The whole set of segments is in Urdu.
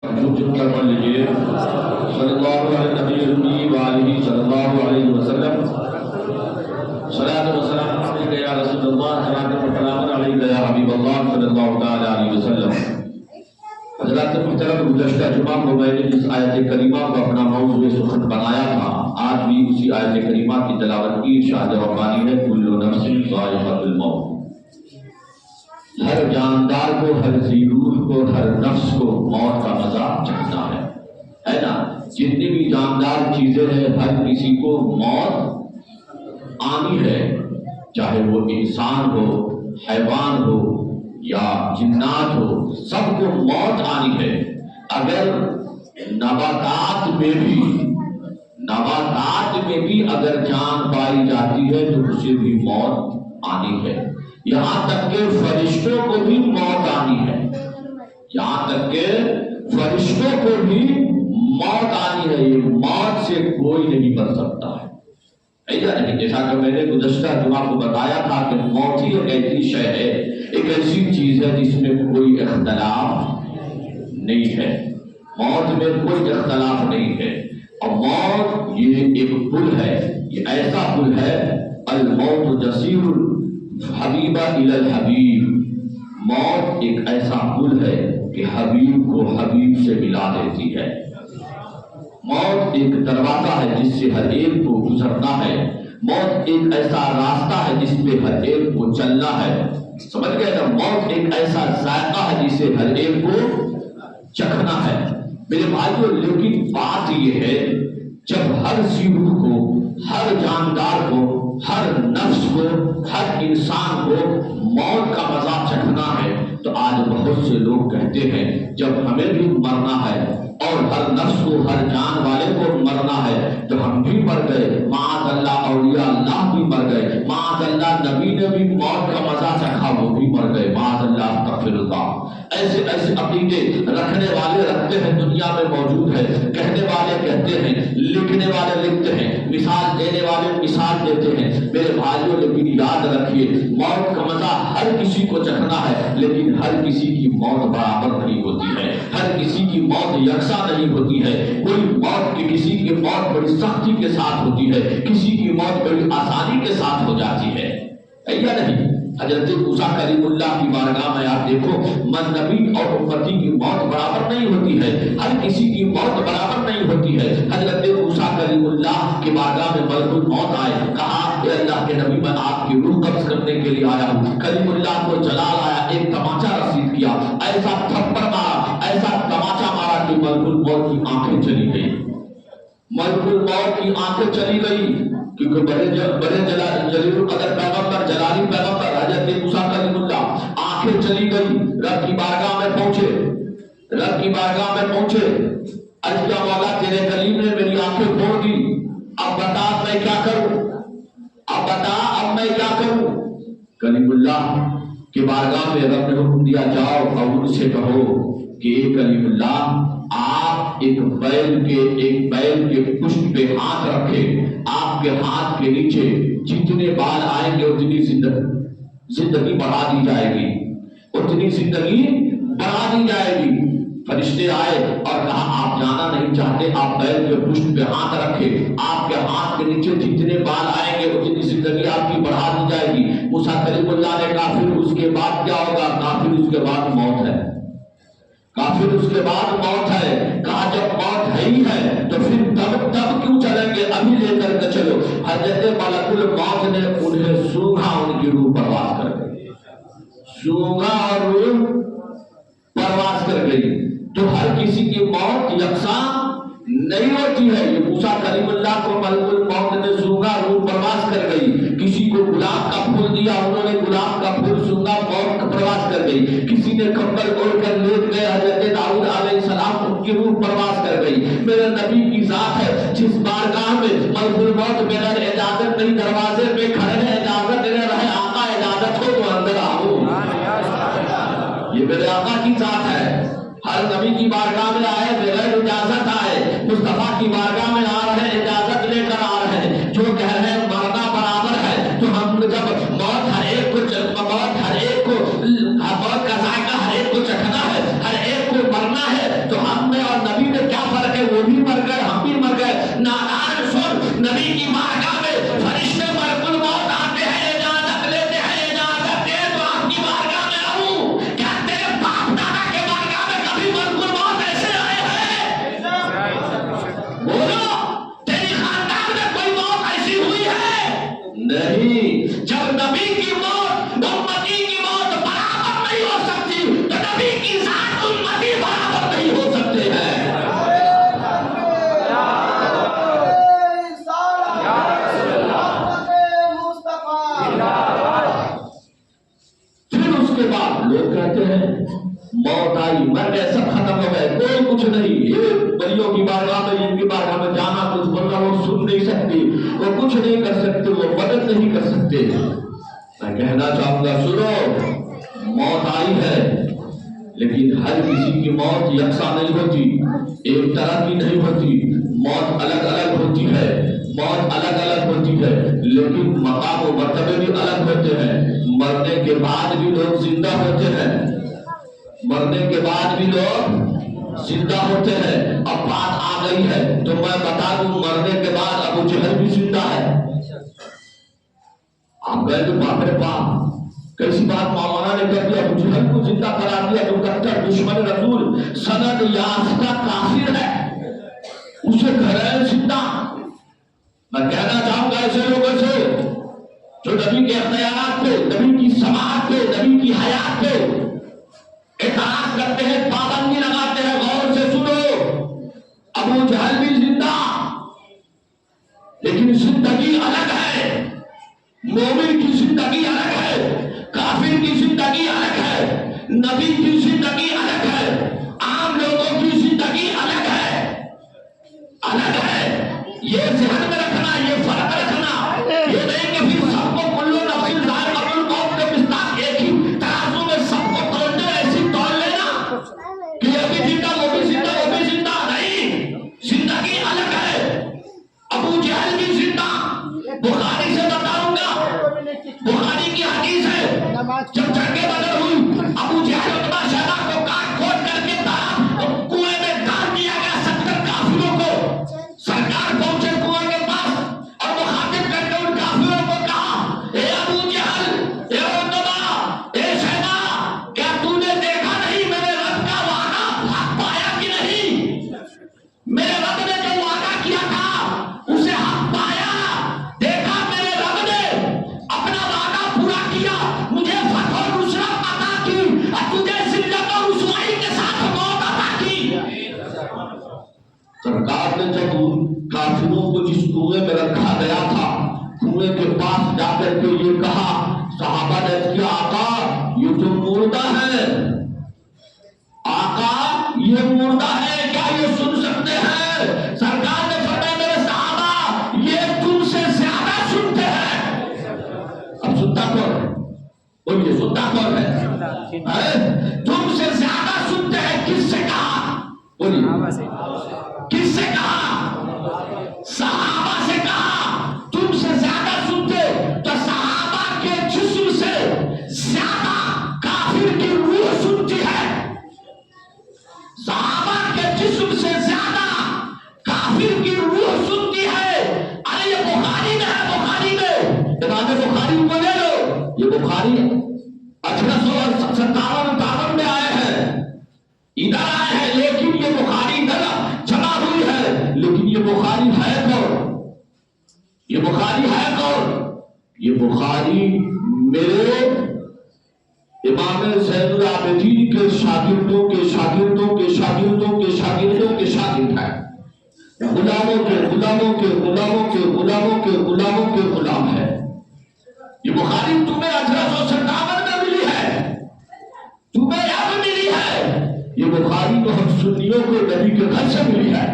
جھک کر پڑھ لیجیے صلی اللہ علیہ نبی المی وآلہ صلی اللہ علیہ وسلم صلاۃ و سلام علیک یا رسول اللہ صلاۃ و سلام علیک یا حبیب اللہ صلی اللہ تعالی علیہ وسلم۔ حضرات محترم، گزشتہ جمعہ کو میں نے اس آیت کریمہ کو اپنا موضوع سخن بنایا تھا، آج بھی اسی آیت کریمہ کی تلاوت کی۔ ارشاد ربانی ہے کل نفس ذائقۃ الموت، ہر جاندار کو، ہر ذی روح کو، ہر نفس کو موت کا مزہ چکھنا ہے نا۔ جتنی بھی جاندار چیزیں ہیں ہر کسی کو موت آنی ہے، چاہے وہ انسان ہو، حیوان ہو یا جنات ہو، سب کو موت آنی ہے۔ اگر نباتات میں بھی اگر جان پائی جاتی ہے تو اسے بھی موت آنی ہے، یہاں تک کہ فرشتوں کو بھی موت آنی ہے، یہاں تک کہ فرشتوں کو بھی موت آنی ہے۔ یہ موت سے کوئی نہیں بچ سکتا ہے، ایسا نہیں؟ جیسا کہ میں نے گزشتہ جمعہ کو بتایا تھا کہ موت ہی ایک ایسی شے ہے، ایک ایسی چیز ہے جس میں کوئی اختلاف نہیں ہے، موت میں کوئی اختلاف نہیں ہے۔ اور موت یہ ایک پل ہے، یہ ایسا پل ہے، الموت جسیر حبیبہ الی الحبیب، موت ایک ایسا پل ہے کہ حبیب کو حبیب سے ملا دیتی ہے۔ موت ایک دروازہ ہے جس سے ہر ایک کو گزرنا ہے، موت ایک ایسا راستہ ہے جس پہ ہر ایک کو چلنا ہے، سمجھ گئے نا؟ موت ایک ایسا ذائقہ ہے جسے ہر ایک کو چکھنا ہے میرے بھائیوں۔ لیکن بات یہ ہے، جب ہر ذی روح کو، ہر جاندار کو، ہر نفس کو، ہر انسان کو موت کا مزہ چکھنا ہے، تو آج بہت سے لوگ کہتے ہیں جب ہمیں بھی مرنا ہے اور ہر نفس کو، ہر جان والے کو مرنا ہے تو ہم بھی مر گئے، معاذ اللہ اولیاء اللہ بھی مر گئے، معاذ اللہ نبی نے بھی موت کا مزہ چکھا، وہ بھی مر گئے، معاذ اللہ استغفر اللہ۔ ایسے ایسے عقیدے رکھنے والے رکھتے ہیں، دنیا میں موجود ہے، کہنے والے کہتے ہیں، لکھنے والے لکھتے ہیں، مثال دینے والے مثال دیتے ہیں میرے بھائیوں۔ لیکن یاد رکھیے، موت کا مزہ ہر کسی کو چکھنا ہے، لیکن ہر کسی کی موت برابر نہیں ہوتی ہے، ہر کسی کی موت یکساں نہیں ہوتی ہے۔ کوئی موت کی، کسی کی موت بڑی سختی کے ساتھ ہوتی ہے، کسی کی موت بڑی آسانی کے ساتھ ہو جاتی ہے، یا نہیں؟ حضرت موسیٰ کلیم اللہ کی بارگاہ میں آپ دیکھو، من نبی اور امتی کی موت برابر نہیں ہوتی ہے، ہر کسی کی موت برابر نہیں ہوتی ہے۔ حضرت موسیٰ کلیم اللہ کی بارگاہ میں ملک الموت آئے، کہا اے اللہ کے نبی میں آپ کی روح قبض کرنے کے لیے آیا ہوں۔ کلیم اللہ کو جلال آیا، ایک تماچا رسید کیا، ایسا تھپڑ مارا، ایسا تماچا مارا کہ ملک الموت کی آنکھیں چلی گئی، ملک الموت کی آنکھیں چلی گئی، کیونکہ بڑے جلیل القدر پیغمبر، جلالی پیغمبر حضرت موسیٰ کلیم اللہ، آنکھیں چلی گئی، رب کی بارگاہ میں پہنچے، رب کی بارگاہ میں پہنچے، عرض کیا مولا تیرے کلیم نے میری آنکھیں کھول دی، اب بتا میں کیا کروں، اب بتا اب میں کیا کروں۔ کلیم اللہ کی بارگاہ میں رب نے حکم دیا، جاؤ اور ان سے کہو کہ اے کلیم اللہ، آپ ایک بیل کے پشت پہ ہاتھ رکھے، آپ کے ہاتھ کے نیچے جتنے بال آئیں گے اتنی زندگی بڑھا دی جائے گی، اتنی زندگی بڑھا دی جائے گی۔ فرشتے آئے اور کہا آپ جانا نہیں چاہتے، آپ بیل کے پشت پہ ہاتھ رکھے، آپ کے ہاتھ کے نیچے جتنے بال آئیں گے اتنی زندگی آپ کی بڑھا دی جائے گی۔ موسیٰ کلیم اللہ نے کہا پھر اس کے بعد کیا ہوگا؟ کہا پھر اس کے بعد موت ہے، کافر اس کے بعد موت ہے۔ کہا جب موت ہے ہی ہے تو پھر تب کیوں چلیں گے، ابھی لے کر کے چلو۔ حضرت ملک الموت نے انہیں سونگھا، ان کی روح پرواز کر گئی، سونگھا اور روح پرواز کر گئی۔ تو ہر کسی کی موت یکساں نہیں ہوتی ہے۔ یہ موسیٰ کلیم اللہ کو ملک الموت نے سونگھا، روح پرواز کر گئی۔ کسی کو گلاب کا پھول دیا، انہوں نے گلاب کا پھول سونگھا، موت پرواز کر گئی۔ کسی نے کمبل اوڑھ کر لیٹ گئے، حضرت داؤد علیہ السلام، ان کی روح پرواز کر گئی۔ میرے نبی کی ذات ہے جس بارگاہ میں ملک الموت بغیر اجازت نہیں، دروازے پہ کھڑے ہیں، اجازت دے رہے ہیں، آقا اجازت ہو تو اندر آؤ۔ یہ میرے آقا کی ذات ہے، ہر نبی کی بارگاہ میں آئے بغیر اجازت آئے، مصطفیٰ کی بارگاہ میں آ رہے ہیں، اجازت لے کر آ رہے ہیں۔ جو کہہ رہے ہیں مرنا برابر ہے، تو ہم جب موت ہر ایک کا ذائقہ ہر ایک کو چکھنا ہے، ہر ایک کو مرنا ہے، تو ہم میں وہ بھی مر گئے، ہم بھی مر گئے۔ نادان سن، نبی کی بارگاہ میں فرشتے ملکل موت آتے ہیں، اجازت لیتے ہیں، اجازت دے تو آپ کی بارگاہ میں آؤں۔ کیا تیرے باپ دادا کے بارگاہ میں کبھی ملکل موت ایسے آئے ہیں؟ بولو، تیری خاندان میں کوئی موت ایسی ہوئی ہے؟ نہیں۔ جب نبی کی موت امتی کی موت برابر نہیں ہو سکتی تو نبی کی ذات امتی برابر نہیں ہو سکتے ہیں۔ پھر اس کے بعد لوگ کہتے ہیں موت آئی، مر گئے، سب ختم ہو گئے، کوئی کچھ نہیں۔ یہ بلیوں کی بارگاہ میں، ان کی بارگاہ میں جانا کچھ بولنا وہ سن نہیں سکتی، وہ کچھ نہیں کر سکتے، وہ مدد نہیں کر سکتے۔ میں کہنا چاہوں گا سنو، موت آئی ہے لیکن ہر کسی کی موت یکساں نہیں ہوتی، ایک طرح کی نہیں ہوتی، موت الگ الگ ہوتی ہے، موت الگ الگ ہوتی ہے، لیکن مقام و مرتبے بھی الگ ہوتے ہیں۔ مرنے کے بعد بھی لوگ زندہ ہوتے ہیں، مرنے کے بعد بھی لوگ زندہ ہوتے ہیں۔ اب بات آ گئی ہے تو میں بتا دوں، مرنے کے بعد ابو جہل بھی زندہ ہے۔ آپ گئے تو باپ رے باپ، کیسی بات مولانا نے کر دیا، ابو جہل کو زندہ کرا دیا، جو کٹر دشمن رسول سند یافتہ کافر ہے، اسے گھر زندہ۔ میں کہنا چاہوں گا ایسے لوگوں سے جو نبی کے اختیارات پہ، نبی کی سماعت پہ، نبی کی حیات پہ اعتراض کرتے ہیں، پابندی لگاتے ہیں، غور سے سنو، ابو جہل بھی زندہ لیکن زندگی الگ ہے، مومن کی زندگی الگ ہے، کافر کی زندگی الگ ہے، نبی کی زندگی الگ ہے، عام لوگوں کی زندگی الگ ہے، الگ ہے۔ یہ ذہن میں رکھنا، یہ فرق رکھنا، یہ نہیں کہ پھر سب کو کلو نفس ذائقۃ الموت کے مصداق ایک ہی ترازو میں سب کو تولنے، ایسی تول لینا کہ یہ بھی زندہ وہ بھی زندہ وہ بھی زندہ، نہیں، زندگی الگ ہے۔ ابو جہل بھی زندہ، بخاری سے بتاؤں گا، بخاری کی حدیث ہے، جب جنگ بدر ہوئی، ابو جہل عتبہ شیبہ کو کاٹ کھود کر کے کنویں میں ڈال دیا گیا، 70 کافروں کو۔ سرکار پہنچے کنویں کے پاس اور مخاطب کر کے ان کافروں کو کہا، اے ابو جہل، اے عتبہ، اے شیبہ، کیا تو نے دیکھا نہیں میرے رب کا وعدہ حق پایا کہ نہیں؟ میرے رب نے جو وعدہ کیا تھا اسے حق پایا، دیکھا میرے رب نے اپنا وعدہ پورا کیا، مجھے فتح و نصرت عطا کی اور تجھے ذلت و رسوائی کے ساتھ موت عطا کی۔ سرکار نے جب ان کافروں کو جس کنویں میں رکھا گیا تھا، کنویں کے پاس جا کر کے یہ کہا، صحابہ نے کیا آقا یہ تو مردہ ہے، آقا یہ مردہ ہے، کیا یہ سن سکتے ہیں؟ سرکار نے فرمایا میرے صحابہ یہ تم سے زیادہ سنتے ہیں۔ اب سنتا کون ہے؟ بولیے سنتا کون ہے؟ تم سے زیادہ سنتے ہیں، کس سے کہا؟ بولیے کس سے کہا؟ صحابہ سے کہا، تم سے زیادہ سنتے، تو صحابہ کے جسم سے زیادہ کافر کی روح سنتی ہے، صحابہ کے جسم سے زیادہ کافر کی روح سنتی ہے۔ ارے یہ بخاری میں ہے، بخاری میں، امام بخاری کو لے لو، یہ بخاری 1857 میں آئے ہیں، ادھر آئے ہیں، لیکن یہ بخاری ادھر جمع ہوئی ہے، لیکن یہ بخاری ہے کون؟ یہ بخاری ہے کون؟ یہ بخاری میرے امام زین العابدین کے شاگردوں کے شاگردوں کے شاگردوں کے شاگردوں کے شاگرد ہیں، غلاموں کے غلاموں کے غلاموں کے غلاموں کے غلاموں کے غلام ہے۔ یہ بخاری تمہیں 1857 میں ملی ہے، تمہیں اب ملی ہے۔ یہ بخاری تو ہم سنیوں کو نبی کے گھر سے ملی ہے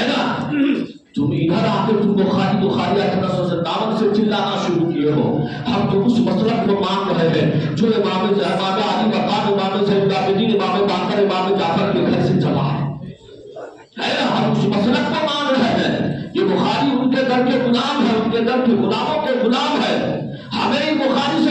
نا؟ تم ادھر آ کے تم بخاری بخاری 1857 سے چلانا شروع کیے ہو۔ ہم تو اس مسلک کو مان رہے ہیں جو امام علی مقام امام زین العابدین امام باقر امام جعفر کے گھر سے چلا ہے نا؟ ہم اس مسلک کو مان رہے ہیں۔ یہ بخاری ان کے در کے غلام ہے، ان کے در کے غلاموں کے غلام ہے۔ ہمیں بخاری سے